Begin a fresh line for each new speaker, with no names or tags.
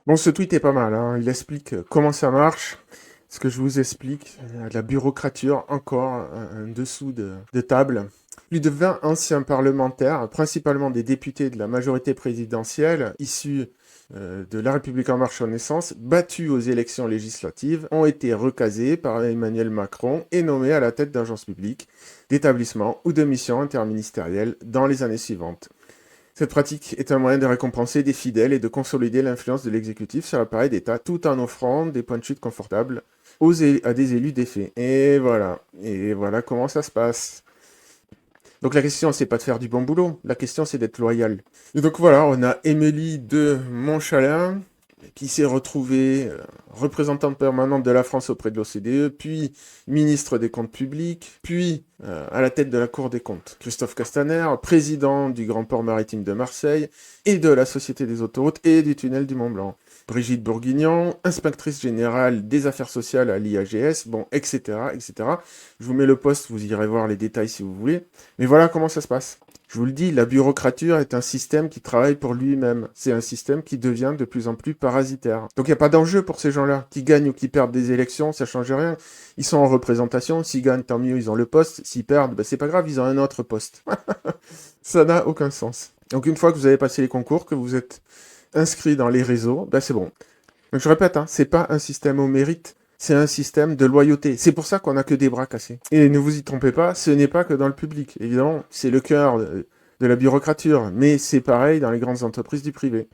Bon, ce tweet est pas mal, hein. Il explique comment ça marche. Ce que je vous explique, il y a de la bureaucrature encore un dessous de table. Plus de 20 anciens parlementaires, principalement des députés de la majorité présidentielle, issus de La République En Marche en naissance, battus aux élections législatives, ont été recasés par Emmanuel Macron et nommés à la tête d'agences publiques, d'établissements ou de missions interministérielles dans les années suivantes. Cette pratique est un moyen de récompenser des fidèles et de consolider l'influence de l'exécutif sur l'appareil d'État tout en offrant des points de chute confortables à des élus défaits. Et voilà comment ça se passe. Donc la question, c'est pas de faire du bon boulot, la question, c'est d'être loyal. Et donc voilà, on a Émilie de Montchalin, qui s'est retrouvée représentante permanente de la France auprès de l'OCDE, puis ministre des Comptes publics, puis à la tête de la Cour des comptes. Christophe Castaner, président du Grand Port Maritime de Marseille, et de la Société des autoroutes et du tunnel du Mont-Blanc. Brigitte Bourguignon, inspectrice générale des affaires sociales à l'IAGS, bon, etc., etc. Je vous mets le post, vous irez voir les détails si vous voulez. Mais voilà comment ça se passe. Je vous le dis, la bureaucrature est un système qui travaille pour lui-même. C'est un système qui devient de plus en plus parasitaire. Donc il n'y a pas d'enjeu pour ces gens-là. Qui gagnent ou qui perdent des élections, ça change rien. Ils sont en représentation. S'ils gagnent, tant mieux, ils ont le poste. S'ils perdent, ben, c'est pas grave, ils ont un autre poste. Ça n'a aucun sens. Donc une fois que vous avez passé les concours, que vous êtes inscrit dans les réseaux, ben c'est bon. Donc je répète, hein, c'est pas un système au mérite, c'est un système de loyauté. C'est pour ça qu'on n'a que des bras cassés. Et ne vous y trompez pas, ce n'est pas que dans le public. Évidemment, c'est le cœur de la bureaucrature, mais c'est pareil dans les grandes entreprises du privé.